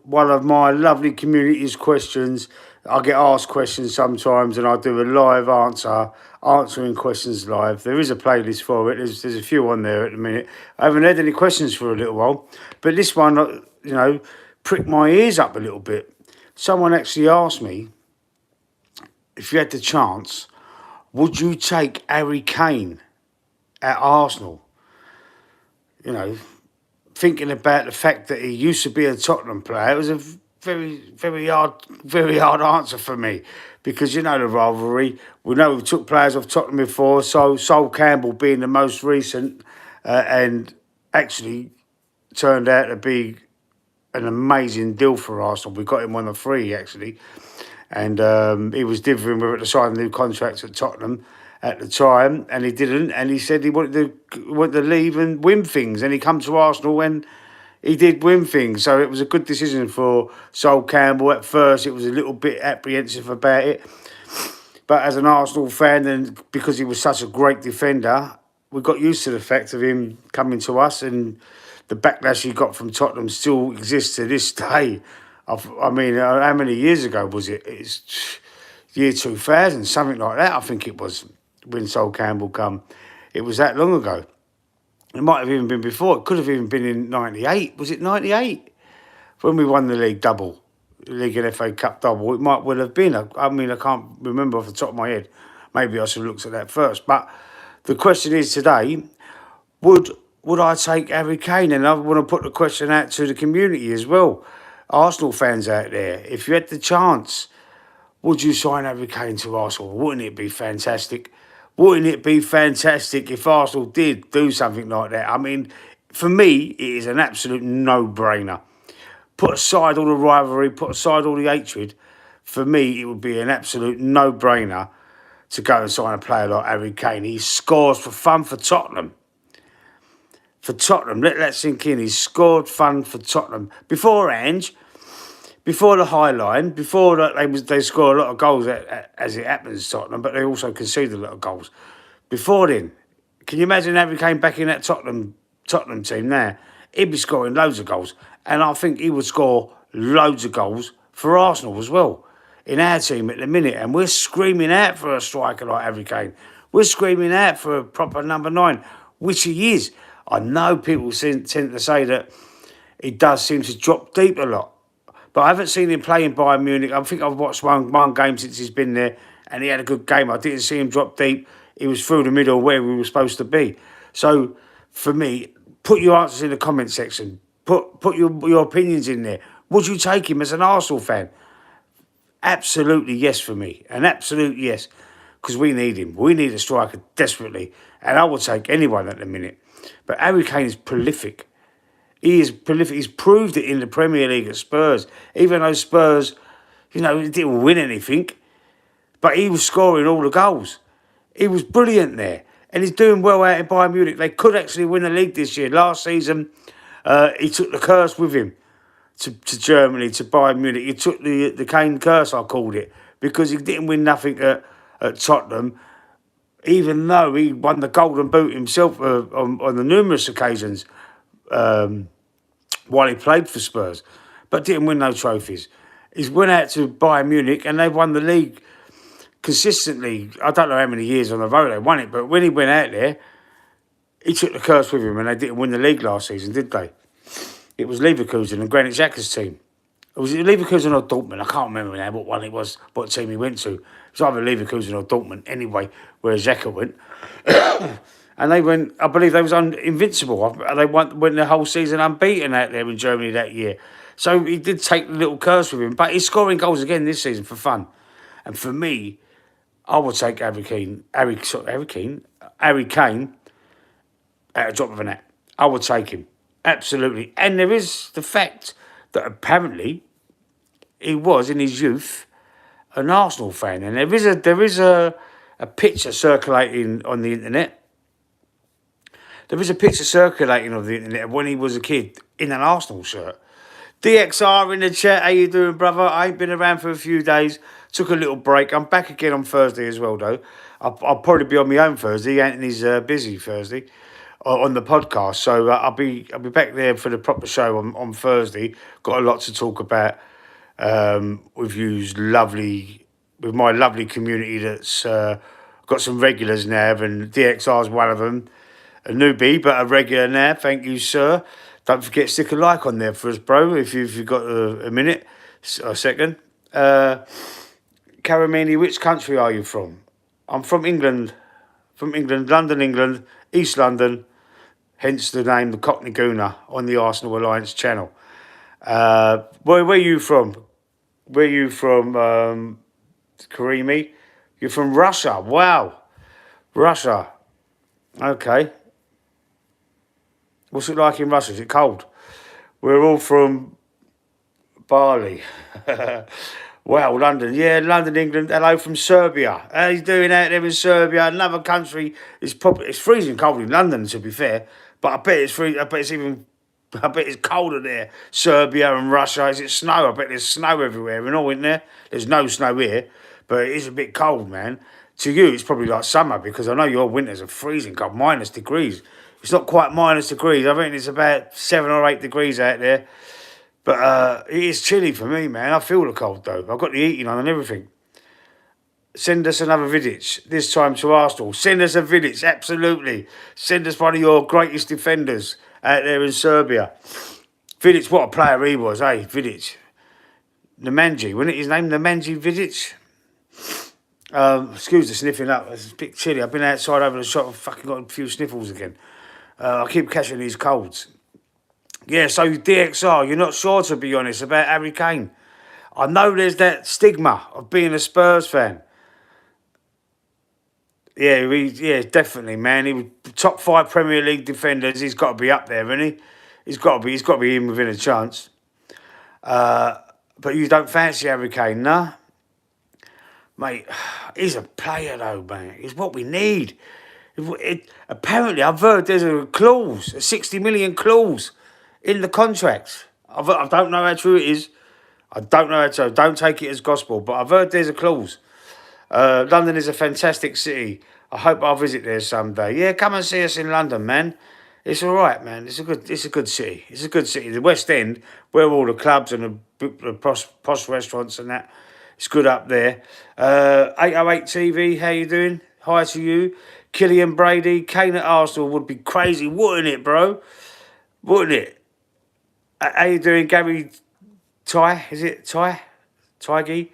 one of my lovely community's questions. I get asked questions sometimes, and I do a live answering questions live. There is a playlist for it. There's a few on there at the minute. I haven't had any questions for a little while, but this one, pricked my ears up a little bit. Someone actually asked me, if you had the chance, would you take Harry Kane at Arsenal? You know, thinking about the fact that he used to be a Tottenham player, it was a very hard answer for me, because you know the rivalry. We know we took players off Tottenham before, so Sol Campbell being the most recent, and actually turned out to be an amazing deal for Arsenal. We got him on a free actually, and he was differing whether to sign a new contract at Tottenham at the time, and he didn't. And he said he wanted to leave and win things, and he come to Arsenal when he did win things. So it was a good decision for Sol Campbell. At first, it was a little bit apprehensive about it, but as an Arsenal fan, and because he was such a great defender, we got used to the fact of him coming to us, and the backlash he got from Tottenham still exists to this day. I mean, how many years ago was it? It's year 2000, something like that, I think it was, when Sol Campbell come. It was that long ago. It might have even been before. It could have even been in 98. Was it 98? When we won the league double, the league and FA Cup double. It might well have been. I mean, I can't remember off the top of my head. Maybe I should have looked at that first. But the question is today, would I take Harry Kane? And I want to put the question out to the community as well. Arsenal fans out there, if you had the chance, would you sign Harry Kane to Arsenal? Wouldn't it be fantastic? Wouldn't it be fantastic if Arsenal did do something like that? I mean, for me, it is an absolute no-brainer. Put aside all the rivalry, put aside all the hatred, for me, it would be an absolute no-brainer to go and sign a player like Harry Kane. He scores for fun for Tottenham. For Tottenham, let that sink in. He scored fun for Tottenham. Before the high line, before that they score a lot of goals as it happens, Tottenham, but they also concede a lot of goals. Before then, can you imagine Harry Kane back in that Tottenham team now? He'd be scoring loads of goals, and I think he would score loads of goals for Arsenal as well in our team at the minute. And we're screaming out for a striker like Harry Kane. We're screaming out for a proper number 9, which he is. I know people tend to say that he does seem to drop deep a lot, but I haven't seen him play in Bayern Munich. I think I've watched one game since he's been there, and he had a good game. I didn't see him drop deep. He was through the middle where we were supposed to be. So, for me, put your answers in the comment section. Put your opinions in there. Would you take him as an Arsenal fan? Absolutely yes for me. An absolute yes. Because we need him. We need a striker desperately. And I would take anyone at the minute. But Harry Kane is prolific. He is prolific. He's proved it in the Premier League at Spurs. Even though Spurs, didn't win anything, but he was scoring all the goals. He was brilliant there. And he's doing well out in Bayern Munich. They could actually win the league this year. Last season, he took the curse with him to Germany, to Bayern Munich. He took the Kane curse, I called it, because he didn't win nothing at Tottenham, even though he won the Golden Boot himself on the numerous occasions while he played for Spurs, but didn't win no trophies. He's went out to Bayern Munich and they've won the league consistently. I don't know how many years on the row they won it, but when he went out there, he took the curse with him and they didn't win the league last season, did they? It was Leverkusen and Granit Xhaka's team. Was it Leverkusen or Dortmund? I can't remember now what one it was, what team he went to. It was either Leverkusen or Dortmund anyway, where Xhaka went. And they went, I believe they was invincible. They went the whole season unbeaten out there in Germany that year. So he did take the little curse with him. But he's scoring goals again this season for fun. And for me, I would take Harry Kane at a drop of a hat. I would take him. Absolutely. And there is the fact that apparently he was, in his youth, an Arsenal fan. And there is a picture circulating on the internet. There is a picture circulating on the internet of when he was a kid in an Arsenal shirt. DXR in the chat. How you doing, brother? I ain't been around for a few days. Took a little break. I'm back again on Thursday as well, though. I'll probably be on my own Thursday. Anthony's busy Thursday. on the podcast. So I'll be back there for the proper show on Thursday. Got a lot to talk about with with my lovely community that's got some regulars now, and DXR is one of them. A newbie, but a regular now. Thank you, sir. Don't forget to stick a like on there for us, bro, if you've got a minute, a second. Karamini, which country are you from? I'm from England. From England, London, England, East London, hence the name, the Cockney Gooner, on the Arsenal Alliance channel. Where are you from? Where are you from, Karimi? You're from Russia. Wow. Russia. Okay. What's it like in Russia? Is it cold? We're all from Bali. Wow, London. Yeah, London, England. Hello from Serbia. How you doing out there in Serbia? Another country. It's freezing cold in London, to be fair. But I bet it's free. I bet it's colder there. Serbia and Russia. Is it snow? I bet there's snow everywhere and all, isn't there? There's no snow here, but it is a bit cold, man. To you, it's probably like summer because I know your winters are freezing cold, -degrees. It's not quite -degrees. I think it's about 7 or 8 degrees out there. But it is chilly for me, man. I feel the cold, though. I've got the heating on and everything. Send us another Vidic, this time to Arsenal. Send us a Vidic, absolutely. Send us one of your greatest defenders out there in Serbia. Vidic, what a player he was, eh? Vidic. Nemanji, wasn't it his name? Nemanji Vidic? Excuse the sniffing up. It's a bit chilly. I've been outside over the shop and fucking got a few sniffles again. I keep catching these colds. Yeah, so DXR, you're not sure, to be honest, about Harry Kane. I know there's that stigma of being a Spurs fan. Yeah, definitely, man. He was top 5 Premier League defenders. He's got to be up there, isn't he? He's got to be in within a chance. But you don't fancy Harry Kane, nah? Mate, he's a player, though, man. He's what we need. Apparently, I've heard there's a clause, a 60 million clause in the contracts. I don't know how true it is. I don't know how true. Don't take it as gospel, but I've heard there's a clause. London is a fantastic city. I hope I'll visit there someday. Yeah, come and see us in London, man. It's all right, man. It's a good city. It's a good city. The West End, where all the clubs and the posh restaurants and that. It's good up there. 808 TV, how you doing? Hi to you. Killian Brady, Kane at Arsenal would be crazy, wouldn't it, bro? Wouldn't it? How you doing, Gary Ty? Is it Ty? Tygy?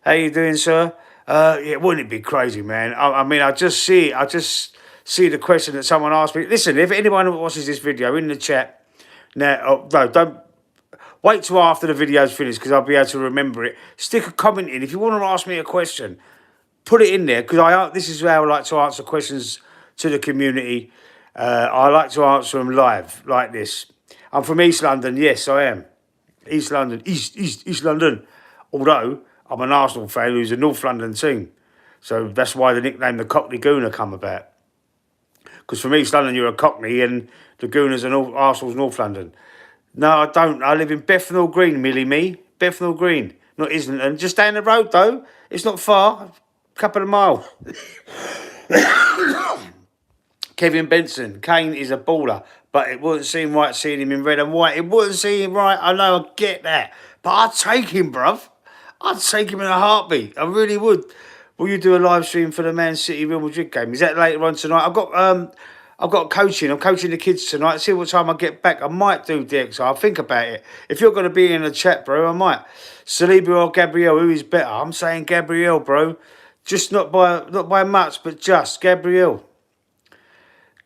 How you doing, sir? Yeah, wouldn't it be crazy, man? I mean, I just see the question that someone asked me. Listen, if anyone watches this video in the chat, now, no, don't wait till after the video's finished because I'll be able to remember it. Stick a comment in if you want to ask me a question. Put it in there because this is how I like to answer questions to the community. I like to answer them live like this. I'm from East London. Yes, I am. East London. East London. Although I'm an Arsenal fan who's a North London team. So that's why the nickname the Cockney Gooner come about. Because from East London you're a Cockney and the Gooners are Arsenal's North London. No, I don't. I live in Bethnal Green, me. Bethnal Green. Not Islington. Just down the road though. It's not far. Couple of miles. Kevin Benson, Kane is a baller, but it wouldn't seem right seeing him in red and white. It wouldn't seem right. I know, I get that, but I'd take him, bruv. I'd take him in a heartbeat. I really would. Will you do a live stream for the Man City Real Madrid game? Is that later on tonight? I've got coaching. I'm coaching the kids tonight. See what time I get back. I might do DXR. I'll think about it. If you're going to be in the chat, bro, I might. Saliba or Gabriel, who is better? I'm saying Gabriel, bro. Just not by much, but just Gabriel.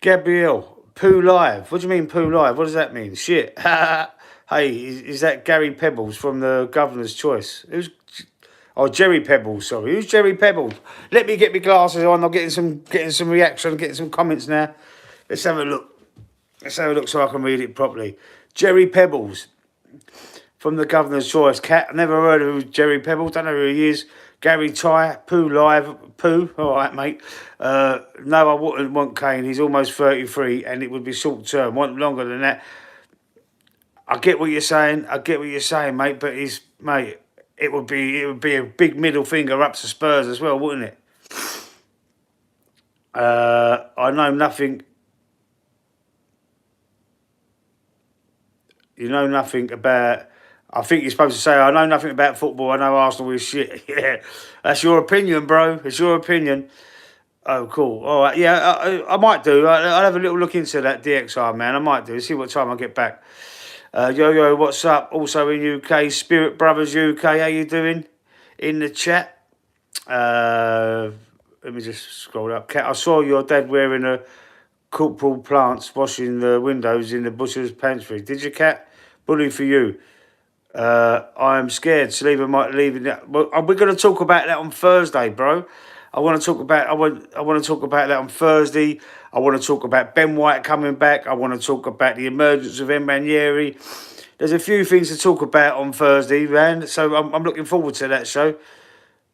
Pooh Live. What do you mean Pooh Live? What does that mean? Shit. Hey, is that Gary Pebbles from the Governor's Choice? Jerry Pebbles, sorry. Who's Jerry Pebbles? Let me get my glasses on. I'm getting some reaction, getting some comments now. Let's have a look. So I can read it properly. Jerry Pebbles from the Governor's Choice. Cat, I never heard of Jerry Pebbles. Don't know who he is. Gary Ty, Pooh Live, Pooh, all right, mate. No, I wouldn't want Kane. He's almost 33, and it would be short term. Want longer than that. I get what you're saying, mate. But it would be a big middle finger up to Spurs as well, wouldn't it? I know nothing You know nothing about. I think you're supposed to say, I know nothing about football. I know Arsenal is shit. Yeah, that's your opinion, bro. It's your opinion. Oh, cool. All right. Yeah, I might do. I'll have a little look into that DXR, man. I might do. See what time I get back. Yo, what's up? Also in UK, Spirit Brothers UK. How you doing? In the chat. Let me just scroll up. Kat, I saw your dad wearing a corporal plants washing the windows in the butcher's pantry. Did you, Kat? Bully for you. I am scared. Saliba might leave it. Well, we're going to talk about that on Thursday, bro. I want to talk about. I want to talk about that on Thursday. I want to talk about Ben White coming back. I want to talk about the emergence of Emmanuel. There's a few things to talk about on Thursday, man. So I'm looking forward to that show.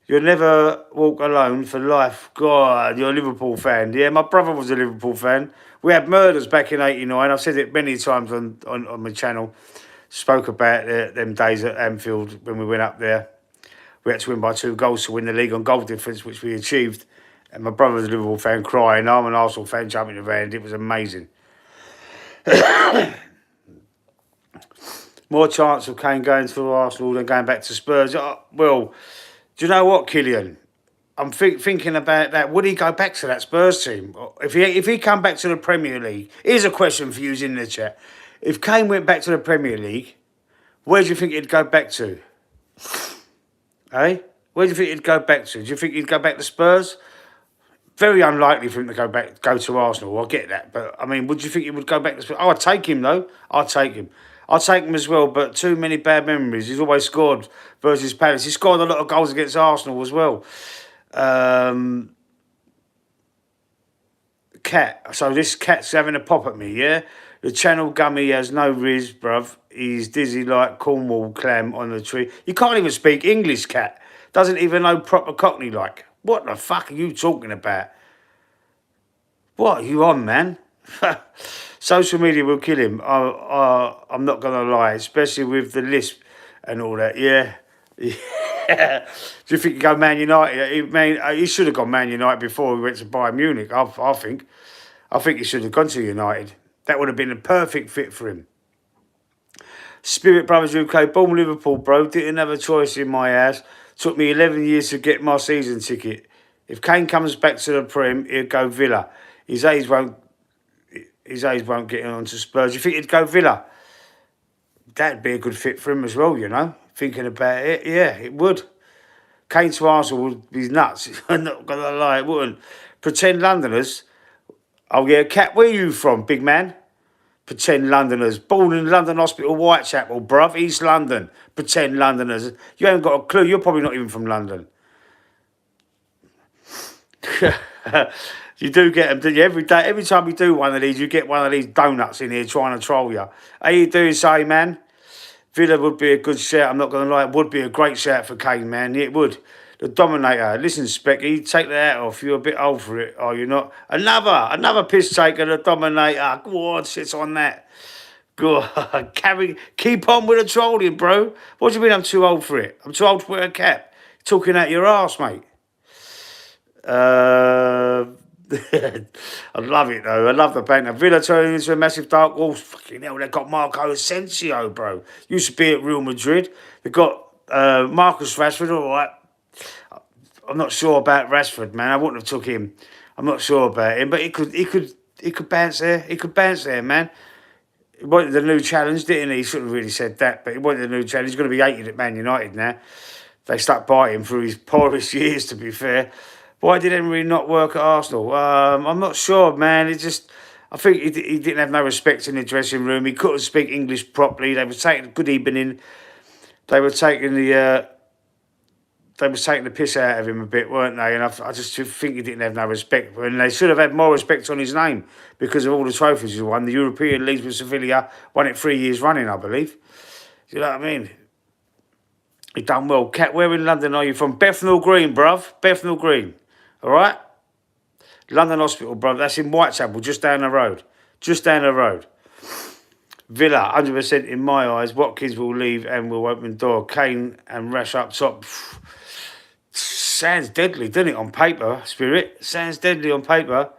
You'll never walk alone for life. God, you're a Liverpool fan. Yeah, my brother was a Liverpool fan. We had murders back in '89. I've said it many times on my channel. Spoke about them days at Anfield when we went up there. We had to win by 2 goals to win the league on goal difference, which we achieved. And my brother was a Liverpool fan crying. I'm an Arsenal fan jumping around. It was amazing. More chance of Kane going to Arsenal than going back to Spurs. Well, do you know what, Killian? I'm thinking about that. Would he go back to that Spurs team? If he come back to the Premier League, here's a question for you in the chat. If Kane went back to the Premier League, where do you think he'd go back to? Eh? Where do you think he'd go back to? Do you think he'd go back to Spurs? Very unlikely for him to go to Arsenal. I get that, but I mean, would you think he would go back to Spurs? Oh, I'd take him though. I'd take him. I'd take him as well, but too many bad memories. He's always scored versus Palace. He scored a lot of goals against Arsenal as well. Cat. So this cat's having a pop at me, yeah? The channel gummy has no riz, bruv. He's dizzy like Cornwall clam on the tree. You can't even speak English, Cat. Doesn't even know proper Cockney like. What the fuck are you talking about? What are you on, man? Social media will kill him. I'm not going to lie, especially with the lisp and all that. Yeah. Yeah. Do you think he'd go Man United? He should have gone Man United before he went to Bayern Munich, I think. I think he should have gone to United. That would have been a perfect fit for him. Spirit Brothers UK, born Liverpool, bro. Didn't have a choice in my house. Took me 11 years to get my season ticket. If Kane comes back to the Prem, he'll go Villa. His age won't get him on to Spurs. You think he'd go Villa? That'd be a good fit for him as well, you know. Thinking about it, yeah, it would. Kane to Arsenal would be nuts. I'm not going to lie, it wouldn't. Pretend Londoners. Oh, yeah, Cat, where are you from, big man? Pretend Londoners. Born in London Hospital, Whitechapel, bruv. East London. Pretend Londoners. You haven't got a clue. You're probably not even from London. You do get them, do you? Every day, every time you do one of these, you get one of these donuts in here trying to troll you. How you doing, say, man? Villa would be a good shout. I'm not going to lie. It would be a great shout for Kane, man. It would. The Dominator. Listen, Specky, take that hat off. You're a bit old for it, are you not? Another piss taker, the Dominator. Go on, sits on that. Go on. Keep on with the trolling, bro. What do you mean I'm too old for it? I'm too old to wear a cap. You're talking out your arse, mate. I love it though. I love the banter. Villa turning into a massive dark horse. Fucking hell, they got Marco Asensio, bro. Used to be at Real Madrid. They got Marcus Rashford. All right. I'm not sure about Rashford, man. I wouldn't have took him. I'm not sure about him, but he could bounce there. He could bounce there, man. He wanted the new challenge, didn't he? He shouldn't have really said that, but he wanted the new challenge. He's going to be hated at Man United now. They stuck by him through his poorest years, to be fair. Why did Emery not work at Arsenal? I'm not sure, man. I think he didn't have no respect in the dressing room. He couldn't speak English properly. They were taking good evening. They were taking the piss out of him a bit, weren't they? And I just think he didn't have no respect. And they should have had more respect on his name because of all the trophies he won. The European League with Sevilla, won it 3 years running, I believe. Do you know what I mean? He done well. Cat, where in London are you from? Bethnal Green, bruv. Bethnal Green. All right? London Hospital, bruv. That's in Whitechapel, just down the road. Just down the road. Villa, 100% in my eyes. Watkins will leave and will open the door. Kane and Rash up top. Sounds deadly, doesn't it, on paper, Spirit? Sounds deadly on paper.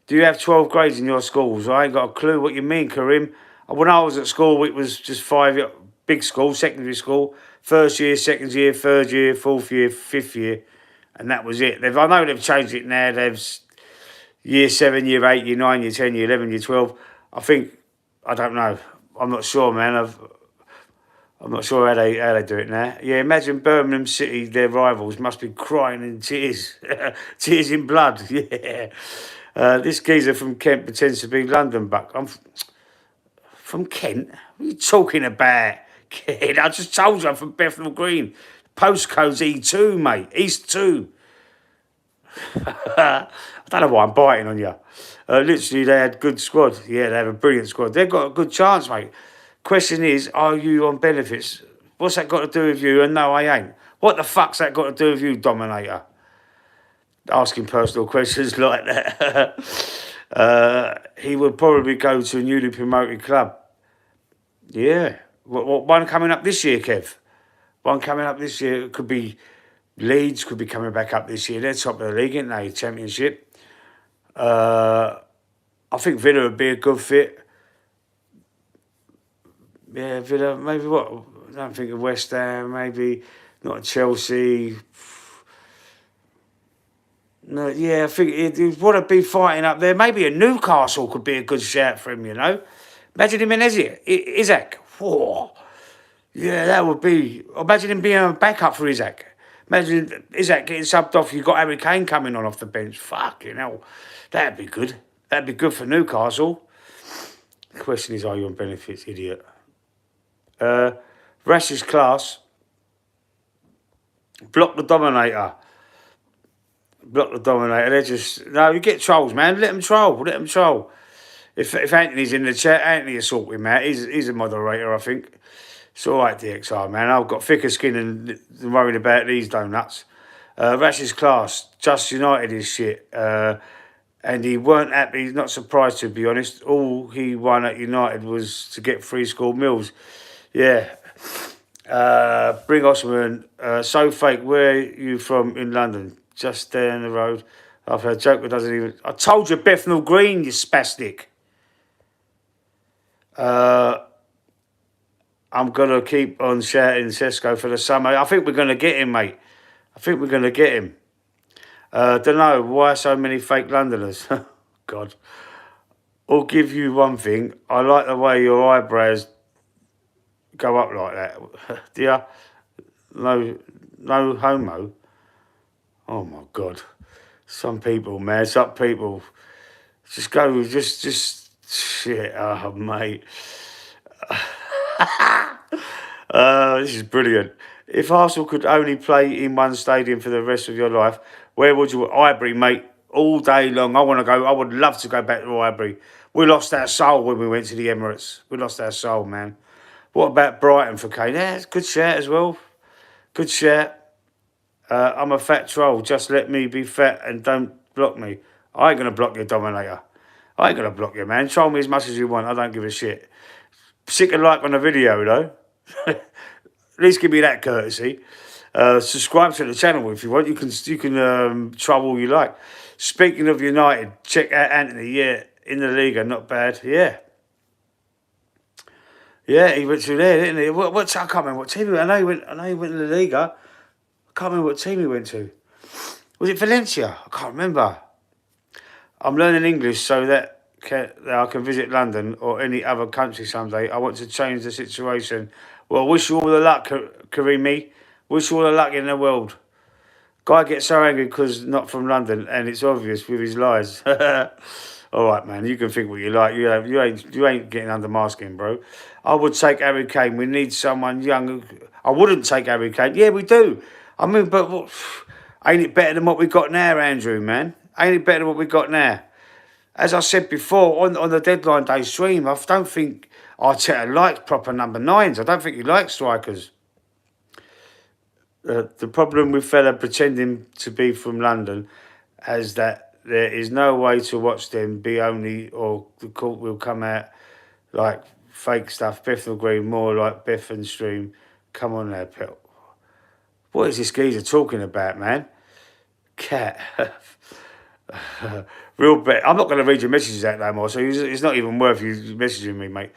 Do you have 12 grades in your schools? I ain't got a clue what you mean, Karim. When I was at school, it was just 5 year, big school, secondary school, first year, second year, third year, fourth year, fifth year, and that was it. I know they've changed it now. Year 7, year 8, year 9, year 10, year 11, year 12. I think, I don't know. I'm not sure, man. I'm not sure how they do it now. Yeah, imagine Birmingham City, their rivals, must be crying in tears, tears in blood. Yeah. This geezer from Kent pretends to be London buck. I'm from Kent. What are you talking about, kid? I just told you I'm from Bethnal Green. Postcode's E2, mate. East 2. I don't know why I'm biting on you. Literally, they had good squad. Yeah, they have a brilliant squad. They've got a good chance, mate. Question is, are you on benefits? What's that got to do with you? And no, I ain't. What the fuck's that got to do with you, Dominator? Asking personal questions like that. He would probably go to a newly promoted club. Yeah. What one coming up this year, Kev? One coming up this year. It could be Leeds, could be coming back up this year. They're top of the league, aren't they? Championship. I think Villa would be a good fit. Yeah, Villa, maybe what? I don't think of West Ham, maybe not Chelsea. No, yeah, I think he'd want to be fighting up there. Maybe a Newcastle could be a good shout for him, you know. Imagine him in Isaac. Whoa. Yeah, that would be. Imagine him being a backup for Isaac. Imagine Isaac getting subbed off. You've got Harry Kane coming on off the bench. Fucking hell. That'd be good. That'd be good for Newcastle. The question is, are you on benefits, idiot? Rash's class. Block the Dominator. Block the Dominator. They're just... No, you get trolls, man. Let them troll. If Anthony's in the chat, Anthony will sort him out. He's a moderator, I think. It's all right, DXR, man. I've got thicker skin than worrying about these donuts. Rash's class. Just United is shit. And he weren't happy. He's not surprised, to be honest. All he won at United was to get free school meals. Yeah. Bring Osman. So fake. Where are you from in London? Just down the road. I've heard a joke that doesn't even... I told you Bethnal Green, you spastic. I'm going to keep on shouting Sesko for the summer. I think we're going to get him, mate. I think we're going to get him. Don't know, why so many fake Londoners? God. I'll give you one thing. I like the way your eyebrows go up like that. Do you? No homo. Oh, my God. Some people, man. Some people. Just go, just shit. Oh, mate. This is brilliant. If Arsenal could only play in one stadium for the rest of your life, where would you? Highbury, mate, all day long. I want to go. I would love to go back to Highbury. We lost our soul when we went to the Emirates. We lost our soul, man. What about Brighton for Kane? Yeah, it's a good shout as well. Good shout. I'm a fat troll. Just let me be fat and don't block me. I ain't going to block you, Dominator. I ain't going to block you, man. Troll me as much as you want. I don't give a shit. Stick a like on the video, though. At least give me that courtesy. Subscribe to the channel if you want. You can troll all you like. Speaking of United, check out Anthony. Yeah, in the Liga, not bad. Yeah. Yeah, he went through there, didn't he? I can't remember what team he went. I know he went to the Liga. I can't remember what team he went to. Was it Valencia? I can't remember. I'm learning English so that I can visit London or any other country someday. I want to change the situation. Well, wish you all the luck, Karimi. Wish you all the luck in the world. Guy gets so angry because not from London, and it's obvious with his lies. All right, man. You can think what you like. You ain't getting under my skin, bro. I would take Harry Kane. We need someone young. I wouldn't take Harry Kane. Yeah, we do. I mean, but ain't it better than what we got now, Andrew, man? Ain't it better than what we got now? As I said before, on the deadline day stream, I don't think Arteta likes proper number 9s. I don't think he likes strikers. The problem with fella pretending to be from London is that there is no way to watch them be only, or the court will come out like fake stuff. Bethnal Green, more like Beth and Stream. Come on now, pal. What is this geezer talking about, man? Cat. Real bet. I'm not going to read your messages out no more, so it's not even worth you messaging me, mate.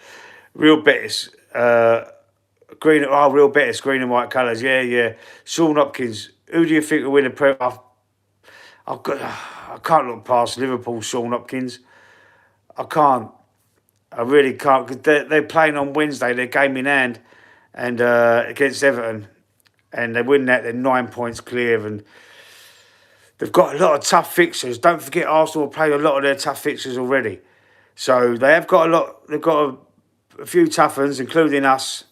Real Betis. Real Betis, green and white colours. Yeah, yeah. Sean Hopkins. Who do you think will win the Prem? I can't look past Liverpool, Sean Hopkins. I can't. I really can't. Because they're playing on Wednesday, their game in hand, and against Everton. And they win that, they're 9 points clear. And they've got a lot of tough fixtures. Don't forget, Arsenal have played a lot of their tough fixtures already. So they have got a lot. They've got a few tough ones, including us.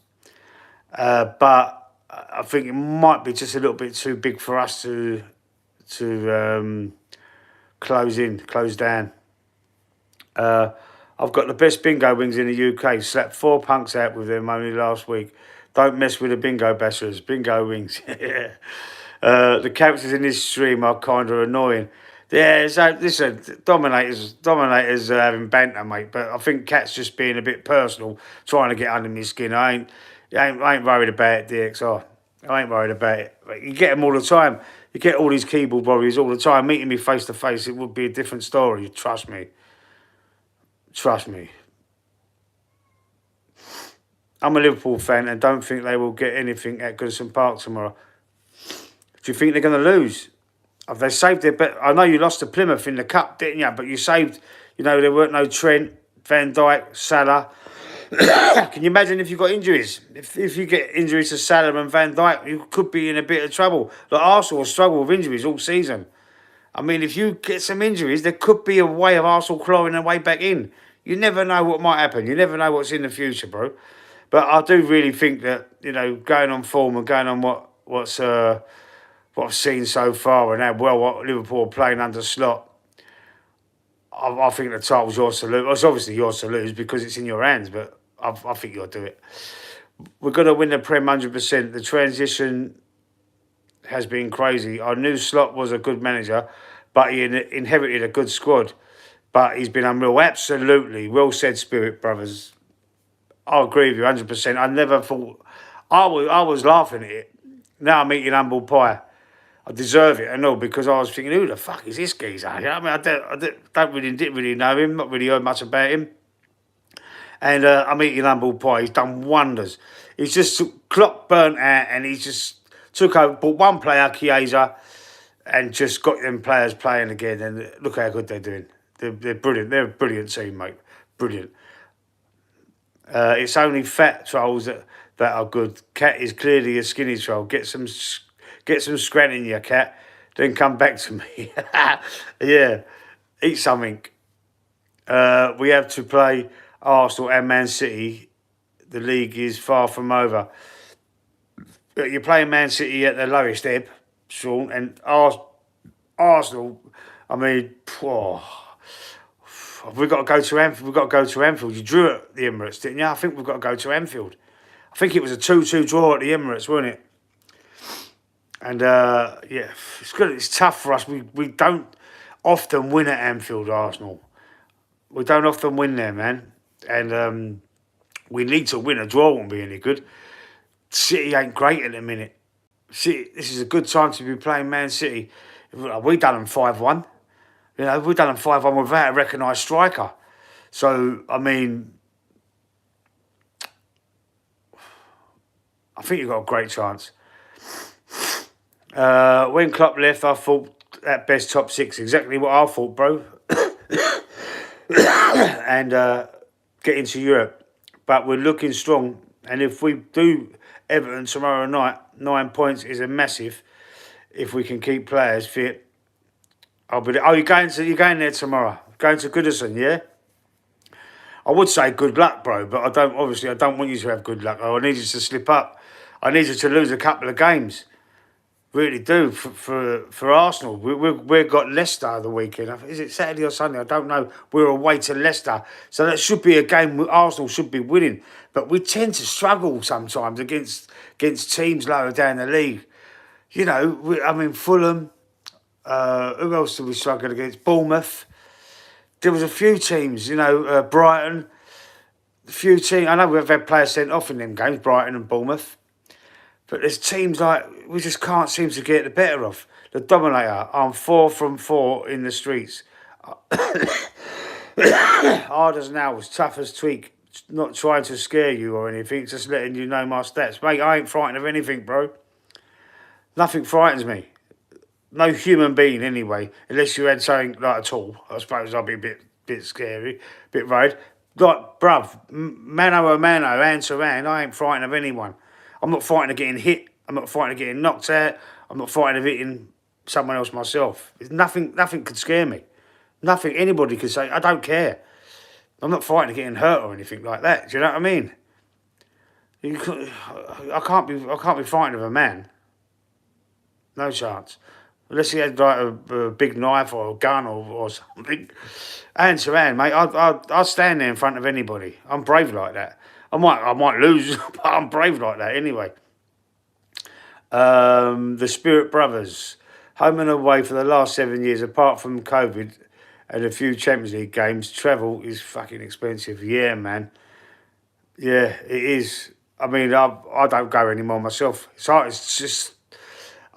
But I think it might be just a little bit too big for us to close down. I've got the best bingo wings in the UK. Slapped 4 punks out with them only last week. Don't mess with the bingo bashers. Bingo wings. The characters in this stream are kind of annoying. Yeah, so listen, Dominators are having banter, mate. But I think Cat's just being a bit personal, trying to get under my skin. I ain't worried about it, DXR. I ain't worried about it. You get them all the time. You get all these keyboard warriors all the time. Meeting me face to face, it would be a different story. Trust me. Trust me. I'm a Liverpool fan and don't think they will get anything at Goodison Park tomorrow. Do you think they're going to lose? Have they saved their bet? I know you lost to Plymouth in the Cup, didn't you? But you saved, there weren't no Trent, Van Dijk, Salah. Can you imagine if you got injuries? If you get injuries to Salah and Van Dijk, you could be in a bit of trouble. Like Arsenal will struggle with injuries all season. I mean, if you get some injuries, there could be a way of Arsenal clawing their way back in. You never know what might happen. You never know what's in the future, bro. But I do really think that, going on form and going on what I've seen so far and how well what Liverpool are playing under Slot, I think the title's yours to lose. It's obviously yours to lose because it's in your hands, but I think you'll do it. We're going to win the Prem 100%. The transition has been crazy. I knew Slot was a good manager, but he inherited a good squad. But he's been unreal. Absolutely. Well said, Spirit Brothers. I agree with you 100%. I never thought... I was laughing at it. Now I'm eating humble pie. I deserve it, I know, because I was thinking, who the fuck is this geezer? You know what I mean, didn't really know him, not really heard much about him. And I'm eating humble pie. He's done wonders. He's just clock burnt out, and he's just took over, bought one player, Chiesa, and just got them players playing again. And look how good they're doing. They're brilliant. They're a brilliant team, mate. Brilliant. It's only fat trolls that are good. Cat is clearly a skinny troll. Get some scran in your cat, then come back to me. Yeah, eat something. We have to play Arsenal and Man City. The league is far from over. You're playing Man City at the lowest ebb, Sean, and Arsenal. I mean, we've got to go to Anfield. We've got to go to Anfield. You drew at the Emirates, didn't you? I think we've got to go to Anfield. I think it was a 2-2 draw at the Emirates, wasn't it? And yeah, it's good. It's tough for us. We don't often win at Anfield, Arsenal. We don't often win there, man. And we need to win. A draw won't be any good. City ain't great at the minute. City, this is a good time to be playing Man City. We done them 5-1. We've done them 5-1 without a recognised striker. So, I mean, I think you've got a great chance. When Klopp left, I thought at best top 6. Exactly what I thought, bro. And get into Europe. But we're looking strong. And if we do Everton tomorrow night, 9 points is a massive. If we can keep players fit. I'll be there. Oh, you're going there tomorrow. Going to Goodison, yeah? I would say good luck, bro, but I don't want you to have good luck. I need you to slip up. I need you to lose a couple of games. Really do for Arsenal. We've got Leicester the weekend. Is it Saturday or Sunday? I don't know. We're away to Leicester, so that should be a game Arsenal should be winning. But we tend to struggle sometimes against teams lower down the league. Fulham. Who else did we struggle against? Bournemouth. There was a few teams. Brighton. A few teams. I know we've had players sent off in them games, Brighton and Bournemouth. But there's teams like we just can't seem to get the better of. The Dominator, I'm 4 from 4 in the streets. Hard as nails, tough as not trying to scare you or anything, just letting you know my stats. Mate, I ain't frightened of anything, bro. Nothing frightens me. No human being, anyway, unless you had something like a tool. I suppose I'd be a bit scary, a bit worried. Like, bruv, mano a mano, hand to hand, I ain't frightened of anyone. I'm not frightened of getting hit. I'm not frightened of getting knocked out. I'm not frightened of hitting someone else myself. Nothing could scare me. Nothing anybody could say, I don't care. I'm not frightened of getting hurt or anything like that. Do you know what I mean? I can't be frightened of a man. No chance. Unless he had like a big knife or a gun or something. Hand to hand, mate. I'd stand there in front of anybody. I'm brave like that. I might lose, but I'm brave like that anyway. The Spirit Brothers, home and away for the last 7 years, apart from COVID and a few Champions League games, travel is fucking expensive. Yeah, man. Yeah, it is. I mean, I don't go anymore myself. It's just.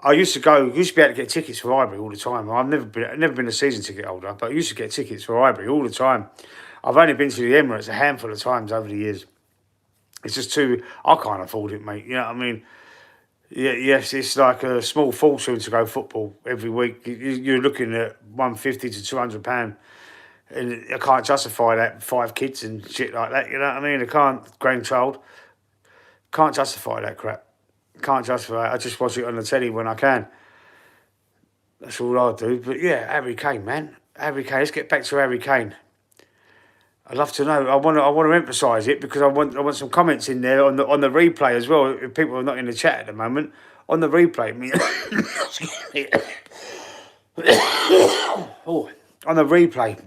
I used to go. Used to be able to get tickets for Highbury all the time. I've never been a season ticket holder, but I used to get tickets for Highbury all the time. I've only been to the Emirates a handful of times over the years. It's just too. I can't afford it, mate. You know what I mean? Yeah, yes, it's like a small fortune to go football every week. You're looking at £150 to £200, and I can't justify that. 5 kids and shit like that. You know what I mean? I can't. Grandchild can't justify that crap. Can't justify it. I just watch it on the telly when I can. That's all I do. But yeah, Harry Kane, man. Harry Kane. Let's get back to Harry Kane. I'd love to know. I want to emphasise it because I want some comments in there on the replay as well. If people are not in the chat at the moment, on the replay. Oh, on the replay.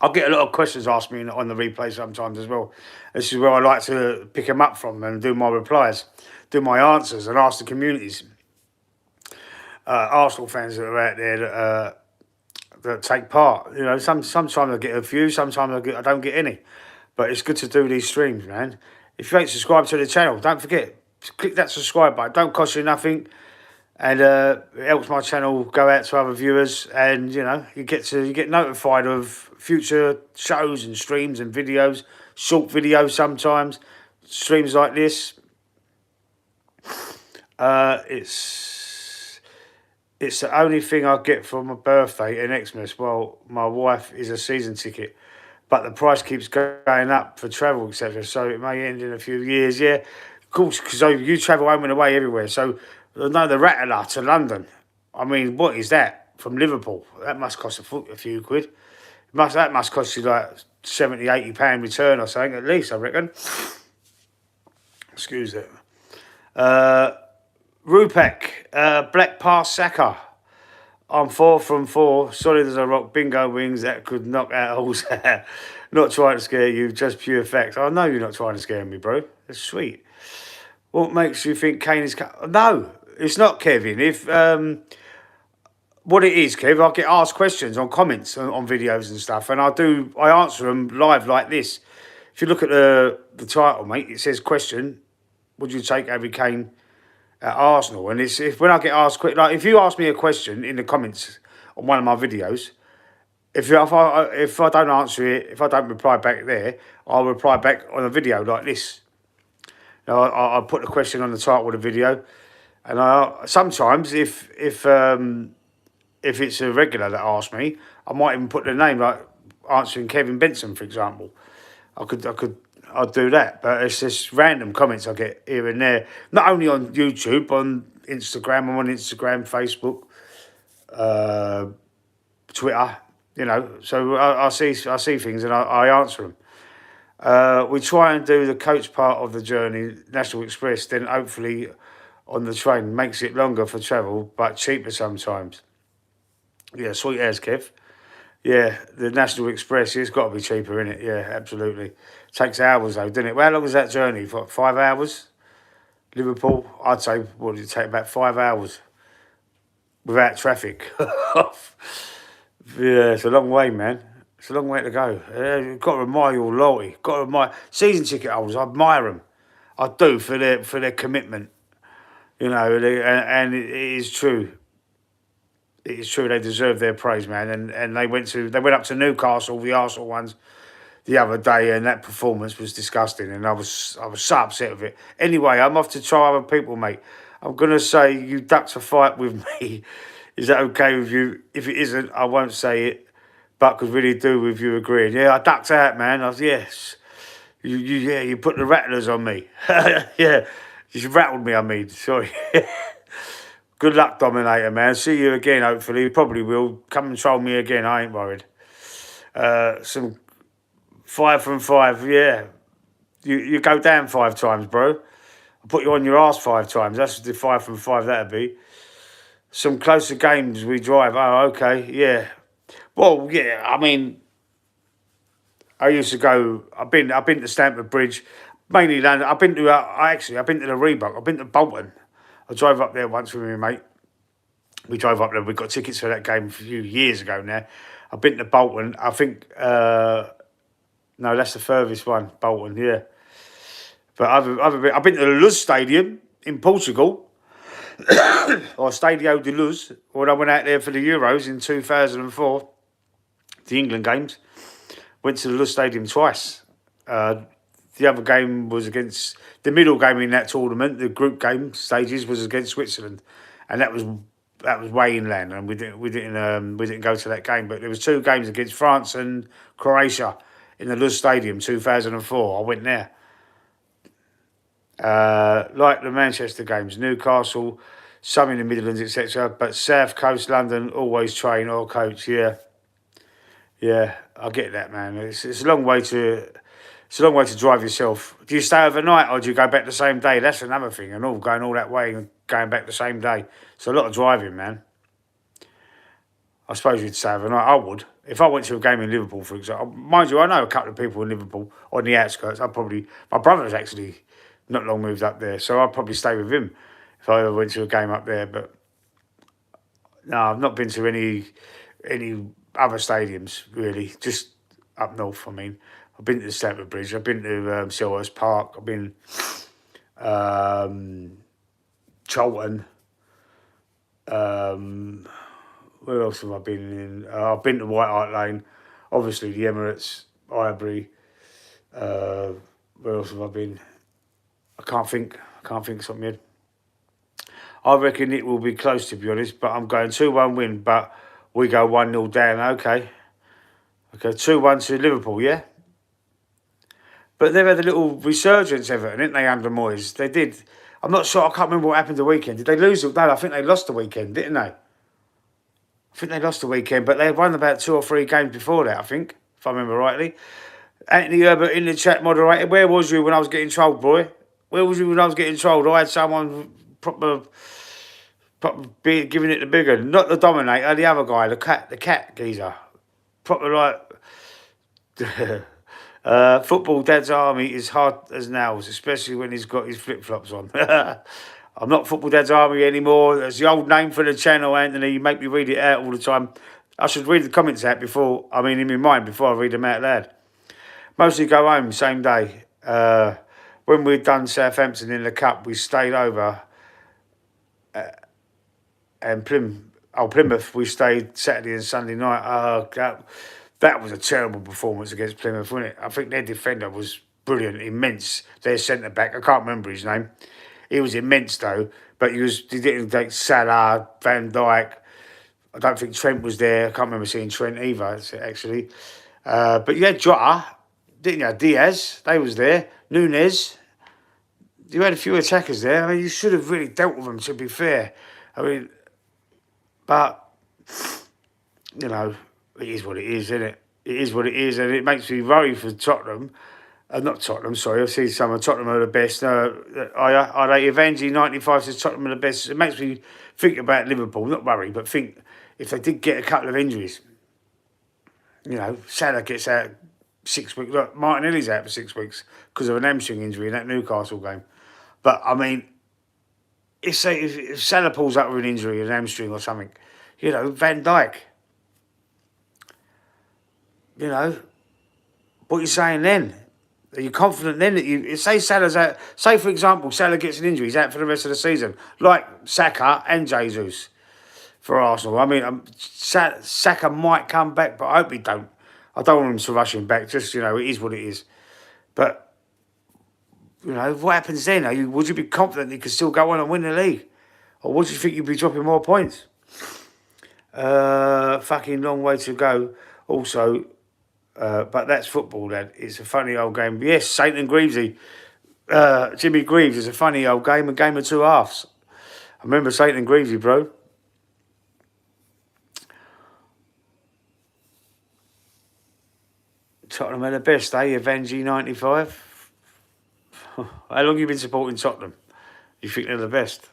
I'll get a lot of questions asked me on the replay sometimes as well. This is where I like to pick them up from and do my replies, do my answers, and ask the communities, Arsenal fans that are out there that take part. You know, sometimes I get a few, sometimes I don't get any. But it's good to do these streams, man. If you ain't subscribed to the channel, don't forget, click that subscribe button. Don't cost you nothing. And it helps my channel go out to other viewers, and you know you get notified of future shows and streams and videos, short videos sometimes, streams like this. It's the only thing I get for my birthday and Xmas. Well, my wife is a season ticket, but the price keeps going up for travel, etc. So it may end in a few years. Yeah, of course, because you travel home and away everywhere. So. No, the Rattler to London. I mean, what is that from Liverpool? That must cost a few quid. That must cost you like £70, £80 return or something at least, I reckon. Excuse it. Rupak, Black Pass Saka. I'm 4 from 4, solid as a rock, bingo wings that could knock out holes. Not trying to scare you, just pure facts. I know you're not trying to scare me, bro. That's sweet. What makes you think Kane is... No, it's not, Kevin. If what it is, Kev, I get asked questions on comments on videos and stuff, and I answer them live like this. If you look at the title, mate, it says question: would you take Harry Kane at Arsenal? And when I get asked, like if you ask me a question in the comments on one of my videos, if I don't answer it, if I don't reply back there, I'll reply back on a video like this. I'll put the question on the title of the video, and sometimes if it's a regular that asks me, I might even put the name, like answering Kevin Benson, for example. I'd do that, but it's just random comments I get here and there. Not only on YouTube, on Instagram. I'm on Instagram, Facebook, Twitter. You know, so I see things and I answer them. We try and do the coach part of the journey, National Express, then hopefully on the train. Makes it longer for travel, but cheaper sometimes. Yeah, sweet as, Kev. Yeah, the National Express, it's got to be cheaper, innit? Yeah, absolutely. Takes hours, though, doesn't it? Well, how long is that journey? For 5 hours? Liverpool? I'd say, what did it take? About 5 hours without traffic. Yeah, it's a long way, man. It's a long way to go. You've got to admire your loyalty. Got to admire season ticket holders. I admire them. I do for their commitment. You know, and it is true. It is true. They deserve their praise, man. And they went up to Newcastle, the Arsenal ones, the other day, and that performance was disgusting, and I was so upset with it. Anyway, I'm off to try other people, mate. I'm gonna say you ducked a fight with me. Is that okay with you? If it isn't, I won't say it, but could really do with you agreeing. Yeah, I ducked out, man. I was yes. You put the rattlers on me. Yeah, you rattled me. I mean, sorry. Good luck, Dominator, man. See you again. Hopefully, you probably will. Come and troll me again. I ain't worried. Some 5 from 5, yeah. You go down 5 times, bro. I'll put you on your ass 5 times. That's the 5 from 5 that'd be. Some closer games we drive. Oh, okay, yeah. Well, yeah. I mean, I used to go. I've been to Stamford Bridge, mainly London. I've been to. I've been to the Reebok. I've been to Bolton. I drove up there once with my mate. We drove up there. We got tickets for that game a few years ago now. I've been to Bolton. I think. No, that's the furthest one, Bolton. Yeah. But I've been to the Luz Stadium in Portugal, or Stadio de Luz, when I went out there for the Euros in 2004, the England games. Went to the Luz Stadium twice. The other game was against the middle game in that tournament. The group game stages was against Switzerland, and that was way inland, and we didn't go to that game. But there was 2 games against France and Croatia in the Luz Stadium, 2004. I went there. Like the Manchester games, Newcastle, some in the Midlands, etc. But South Coast, London, always train or coach. Yeah, I get that, man. It's a long way to drive yourself. Do you stay overnight or do you go back the same day? That's another thing. And all going all that way and going back the same day. It's a lot of driving, man. I suppose you'd say overnight. I would. If I went to a game in Liverpool, for example, mind you, I know a couple of people in Liverpool on the outskirts. My brother's actually not long moved up there, so I'd probably stay with him if I ever went to a game up there. But no, I've not been to any other stadiums really. Just up north. I mean, I've been to the Stamford Bridge. I've been to Selhurst Park. I've been Charlton. Where else have I been in? I've been to White Hart Lane. Obviously, the Emirates, Highbury. Where else have I been? I can't think of something yet. I reckon it will be close, to be honest, but I'm going 2-1 win, but we go 1-0 down. Okay, 2-1 to Liverpool, yeah? But they've had a little resurgence, Everton, didn't they, under Moyes? They did. I'm not sure, I can't remember what happened the weekend. Did they lose? No, I think they lost the weekend, didn't they? I think they lost the weekend, but they won about 2 or 3 games before that, I think, if I remember rightly. Anthony Herbert in the chat moderator. Where was you when I was getting trolled, boy? Where was you when I was getting trolled? I had someone proper giving it the bigger. Not the Dominator, the other guy, the cat geezer. Proper like... Football Dad's Army is hard as nails, especially when he's got his flip-flops on. I'm not Football Dad's Army anymore. That's the old name for the channel, Anthony. You make me read it out all the time. I should read the comments out in my mind, before I read them out loud. Mostly go home same day. When we'd done Southampton in the Cup, we stayed over. And Plymouth, we stayed Saturday and Sunday night. That was a terrible performance against Plymouth, wasn't it? I think their defender was brilliant, immense. Their centre-back, I can't remember his name. He was immense, though. But he didn't take Salah, Van Dijk. I don't think Trent was there. I can't remember seeing Trent either, actually. But you had Jota, didn't you? Diaz, they was there. Nunez. You had a few attackers there. I mean, you should have really dealt with them, to be fair. I mean, but, you know, it is what it is, isn't it? It is what it is, and it makes me worry for Tottenham. Not Tottenham, sorry. I've seen some of Tottenham are the best. Are they? Evangie 95 says Tottenham are the best. It makes me think about Liverpool. Not worry, but think if they did get a couple of injuries. You know, Salah gets out 6 weeks. Look, Martinelli's out for 6 weeks because of an hamstring injury in that Newcastle game. But, I mean, if Salah pulls up with an injury, an hamstring or something, you know, Van Dijk. You know, what are you saying then? Are you confident then that say Salah's out? Say, for example, Salah gets an injury, he's out for the rest of the season, like Saka and Jesus for Arsenal. I mean, Saka might come back, but I hope he don't. I don't want him to rush him back. Just, you know, it is what it is. But, you know, what happens then? Would you be confident you could still go on and win the league? Or would you think you'd be dropping more points? Fucking long way to go. Also, but that's football, lad. It's a funny old game. Yes, Saint and Greavesy. Jimmy Greaves is a funny old game, a game of two halves. I remember Saint and Greavesy, bro. Tottenham are the best, eh? Avangi 95. How long have you been supporting Tottenham? You think they're the best?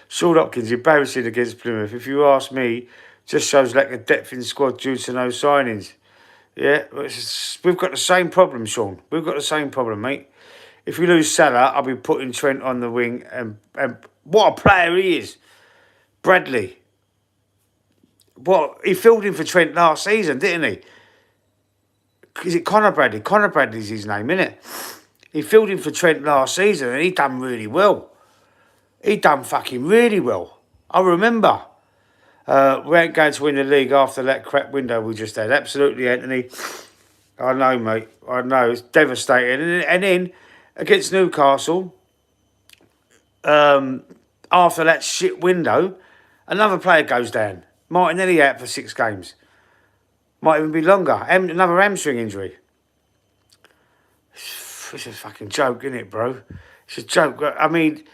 Sean Hopkins, embarrassing against Plymouth. If you ask me, just shows lack of depth in squad due to no signings. Yeah, we've got the same problem, Sean. We've got the same problem, mate. If we lose Salah, I'll be putting Trent on the wing. And what a player he is. Bradley. What? He filled in for Trent last season, didn't he? Is it Conor Bradley? Conor Bradley's his name, isn't it? He filled in for Trent last season and he done really well. He done fucking really well. I remember. We ain't going to win the league after that crap window we just had. Absolutely, Anthony. I know, mate. I know. It's devastating. And then, against Newcastle, after that shit window, another player goes down. Martinelli out for 6 games. Might even be longer. Another hamstring injury. It's a fucking joke, isn't it, bro? It's a joke. I mean,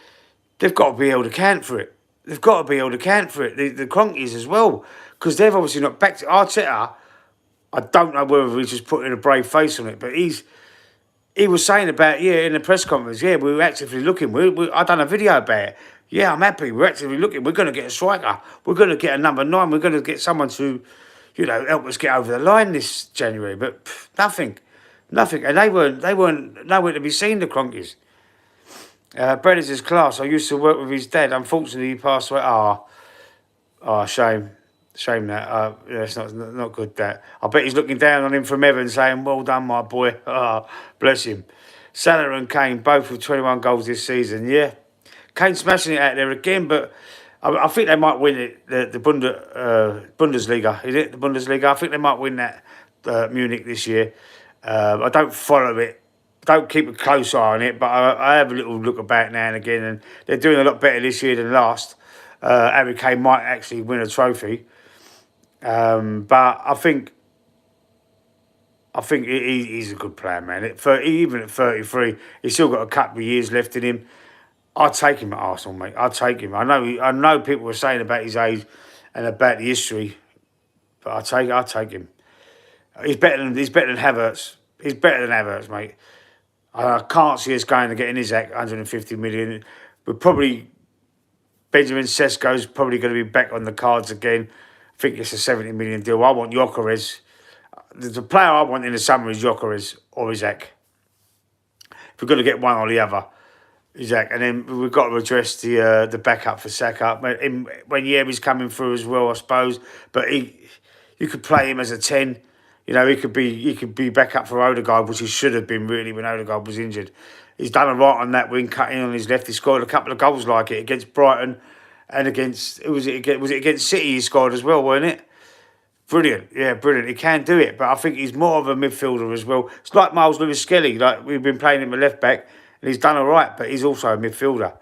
they've got to be able to account for it. They've got to be able to account for it. The Cronkies as well. Because they've obviously not backed it. Arteta, I don't know whether he's just putting a brave face on it, but he was saying about, in the press conference, we're actively looking. I done a video about it. Yeah, I'm happy. We're actively looking. We're going to get a striker. We're going to get a number 9. We're going to get someone to, help us get over the line this January. But nothing. And they weren't nowhere to be seen, the Cronkies. Brett is his class. I used to work with his dad. Unfortunately, he passed away. Shame. Shame that. It's not good, that. I bet he's looking down on him from heaven saying, well done, my boy. Bless him. Salah and Kane, both with 21 goals this season, yeah. Kane smashing it out there again, but I think they might win it, the Bundesliga. Is it the Bundesliga? I think they might win that Munich this year. I don't follow it. Don't keep a close eye on it, but I have a little look about now and again, and they're doing a lot better this year than last. Harry Kane might actually win a trophy, but I think he's a good player, man. Even at 33, he's still got a couple of years left in him. I'd take him at Arsenal, mate. I'd take him. I know people were saying about his age and about the history, but I'd take him. He's better than Havertz. He's better than Havertz, mate. I can't see us going to getting Isaac 150 million. But probably Benjamin Sesko's probably going to be back on the cards again. I think it's a 70 million deal. I want Gyökeres. The player I want in the summer is Gyökeres or Isaac. If we're going to get one or the other, Isaac. And then we've got to address the backup for Saka. When Yeri's coming through as well, I suppose. But you could play him as a 10. He could be back up for Odegaard, which he should have been really when Odegaard was injured. He's done a lot on that wing, cutting on his left. He scored a couple of goals like it against Brighton and against was it against City he scored as well, wasn't it? Brilliant, yeah, brilliant. He can do it, but I think he's more of a midfielder as well. It's like Miles Lewis-Skelly. Like we've been playing him at left back, and he's done all right, but he's also a midfielder.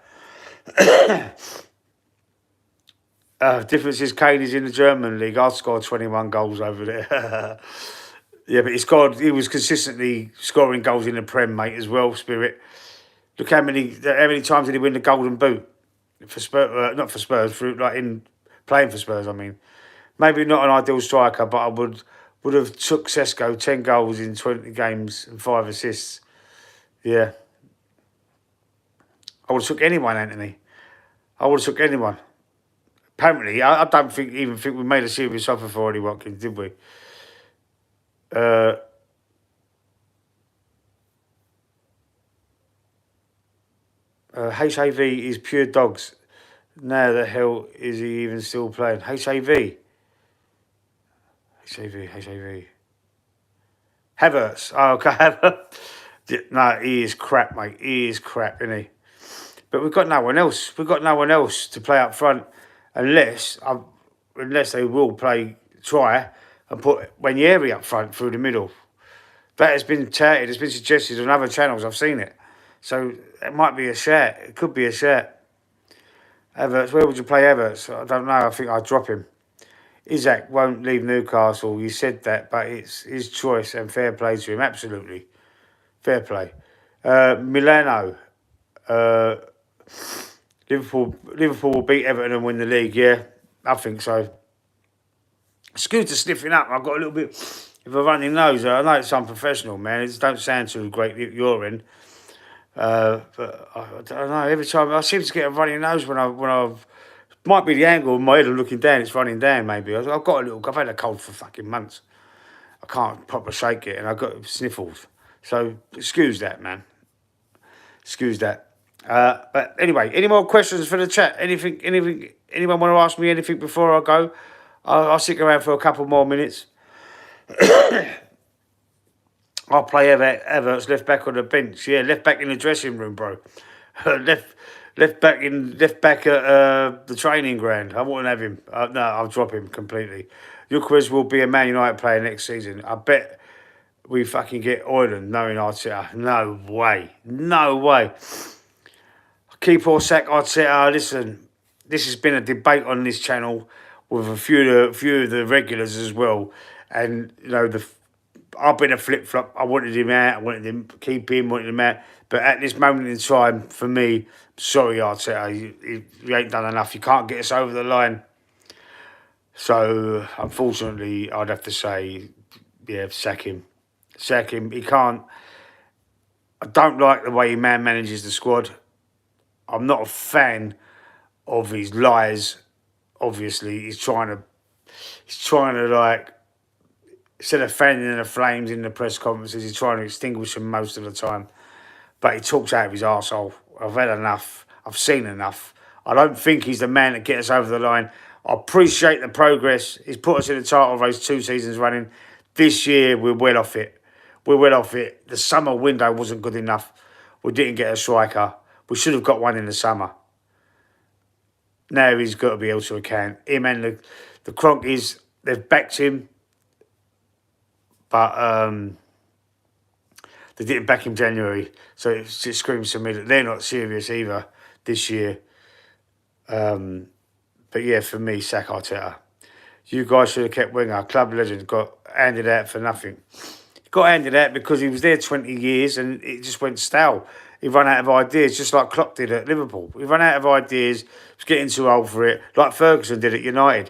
Difference is Kane is in the German league. I scored 21 goals over there. Yeah, but he was consistently scoring goals in the Prem, mate, as well, Spirit. Look how many times did he win the Golden Boot? For Spurs, not for Spurs, playing for Spurs, I mean. Maybe not an ideal striker, but I would have took Sesko 10 goals in 20 games and 5 assists. Yeah. I would have took anyone, Anthony. I would have took anyone. Apparently, I don't even think we made a serious offer for Ollie Watkins, did we? HAV is pure dogs. Now the hell is he even still playing? HAV. Havertz. Oh, okay. No, he is crap, mate. He is crap, isn't he? But we've got no one else. We've got no one else to play up front unless they will play try and put Wanyeri up front through the middle. That has been touted, it's been suggested on other channels, I've seen it. So it might be a shout, it could be a shout. Havertz, where would you play Havertz? I don't know, I think I'd drop him. Isaac won't leave Newcastle, you said that, but it's his choice and fair play to him, absolutely. Fair play. Milano, Liverpool will beat Everton and win the league, yeah, I think so. Scooter sniffing up, I've got a little bit of a runny nose. I know it's unprofessional, man, it don't sound too great at your end. But I don't know, every time I seem to get a runny nose when I've might be the angle of my head looking down, it's running down maybe. I've had a cold for fucking months. I can't proper shake it and I've got sniffles. So excuse that, man. Excuse that. But anyway, any more questions for the chat? Anything, anyone want to ask me anything before I go? I'll stick around for a couple more minutes. I'll play Havertz left back on the bench. Yeah, left back in the dressing room, bro. left back at the training ground. I wouldn't have him. No, I'll drop him completely. Jukrez will be a Man United player next season. I bet we fucking get Oyland knowing Arteta. No way. No way. Keep or sack Arteta. Listen, this has been a debate on this channel with a few of the regulars as well. And, you know, I've been a flip-flop. I wanted him out. I wanted him to keep him, wanted him out. But at this moment in time, for me, sorry, Arteta, you ain't done enough. You can't get us over the line. So, unfortunately, I'd have to say, yeah, sack him. Sack him. He can't. I don't like the way he manages the squad. I'm not a fan of his lies. Obviously, he's trying to like, instead of fanning the flames in the press conferences, he's trying to extinguish them most of the time. But he talks out of his arsehole. I've had enough. I've seen enough. I don't think he's the man to get us over the line. I appreciate the progress. He's put us in the title race 2 seasons running. This year, we're well off it. We're well off it. The summer window wasn't good enough. We didn't get a striker. We should have got one in the summer. Now he's got to be able to account. Him and the Cronkies, they've backed him. But they didn't back him January. So it just screams to me that they're not serious either this year. But yeah, for me, sack Arteta. You guys should have kept Wenger. Club legend got handed out for nothing. He got handed out because he was there 20 years and it just went stale. He ran out of ideas, just like Klopp did at Liverpool. He ran out of ideas, was getting too old for it, like Ferguson did at United.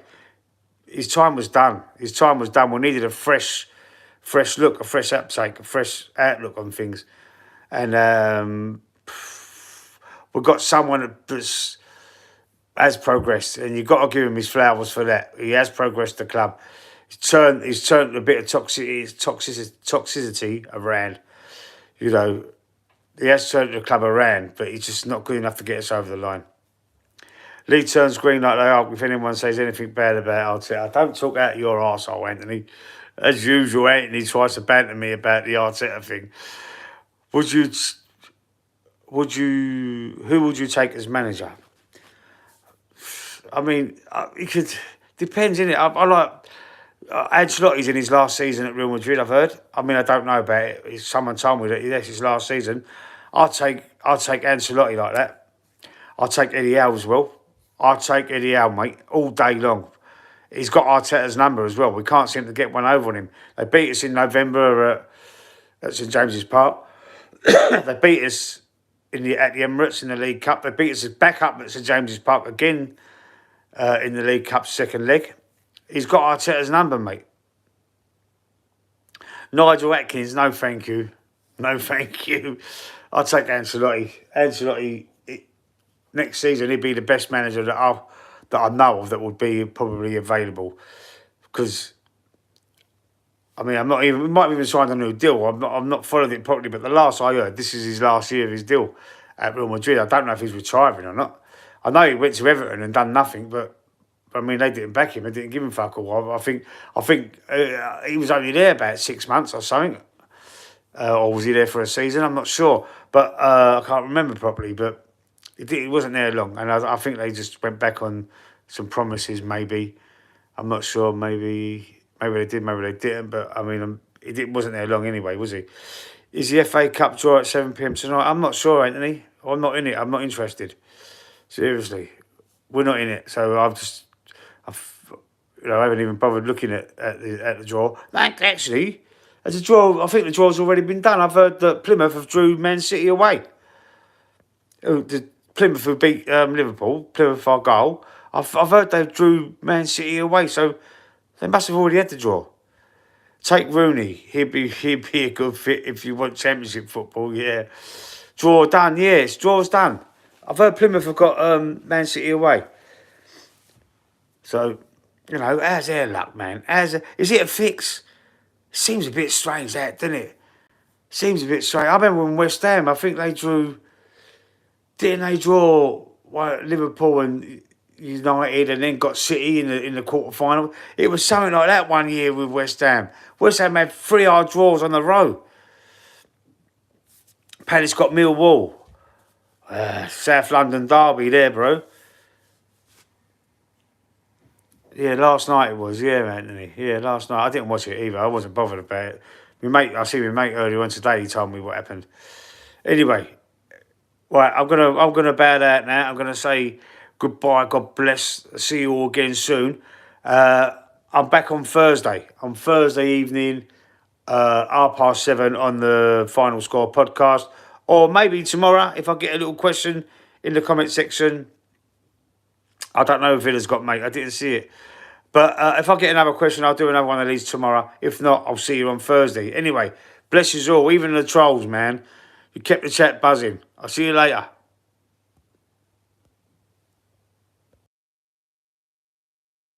His time was done. His time was done. We needed a fresh look, a fresh uptake, a fresh outlook on things. And we've got someone that has progressed, and you've got to give him his flowers for that. He has progressed the club. He's turned a bit of toxicity around. You know, he has turned the club around, but he's just not good enough to get us over the line. Lee turns green like they are if anyone says anything bad about Arteta. Don't talk out of your arsehole, Anthony. As usual, Anthony tries to banter me about the Arteta thing. Who would you take as manager? I mean, it could depends, innit? I like Ancelotti's in his last season at Real Madrid. I've heard. I mean, I don't know about it. Someone told me that that's his last season. I'll take Ancelotti like that. I'll take Eddie Howe as well. I'll take Eddie Howe, mate, all day long. He's got Arteta's number as well. We can't seem to get one over on him. They beat us in November at St James's Park. They beat us at the Emirates in the League Cup. They beat us back up at St James's Park again in the League Cup second leg. He's got Arteta's number, mate. Nigel Atkins, no thank you. No thank you. I'll take Ancelotti. Ancelotti, next season, he'd be the best manager that I know of that would be probably available. Because, I mean, we might have even signed a new deal. I'm not following it properly, but the last I heard, this is his last year of his deal at Real Madrid. I don't know if he's retiring or not. I know he went to Everton and done nothing, but I mean, they didn't back him. They didn't give him fuck all. I think he was only there about 6 months or something. Or was he there for a season? I'm not sure. But I can't remember properly. But he wasn't there long. And I think they just went back on some promises, maybe. I'm not sure. Maybe they did, maybe they didn't. But I mean, wasn't there long anyway, was he? Is the FA Cup draw at 7 p.m. tonight? I'm not sure, Anthony. I'm not in it. I'm not interested. Seriously, we're not in it. So I haven't even bothered looking at the draw. Actually, as a draw, I think the draw's already been done. I've heard that Plymouth have drew Man City away. Plymouth who beat Liverpool. Plymouth our goal. I've heard they drew Man City away, so they must have already had the draw. Take Rooney. He'd be a good fit if you want Championship football. Yeah, draw done. Yes, draw's done. I've heard Plymouth have got Man City away. So, how's their luck, man? Is it a fix? Seems a bit strange, that, doesn't it? Seems a bit strange. I remember when West Ham, I think they drew. Didn't they draw Liverpool and United, and then got City in the quarter final? It was something like that one year with West Ham. West Ham had 3 hard draws on the row. Palace got Millwall. South London derby there, bro. Yeah, last night it was. Yeah, Anthony. Yeah, last night. I didn't watch it either. I wasn't bothered about it. I see my mate earlier on today. He told me what happened. Anyway, right. I'm gonna bow out now. I'm gonna say goodbye. God bless. See you all again soon. I'm back on Thursday. On Thursday evening, 7:30 on the Final Score podcast, or maybe tomorrow if I get a little question in the comment section. I don't know if it has got, mate. I didn't see it. But if I get another question, I'll do another one of these tomorrow. If not, I'll see you on Thursday. Anyway, bless you all, even the trolls, man. You kept the chat buzzing. I'll see you later.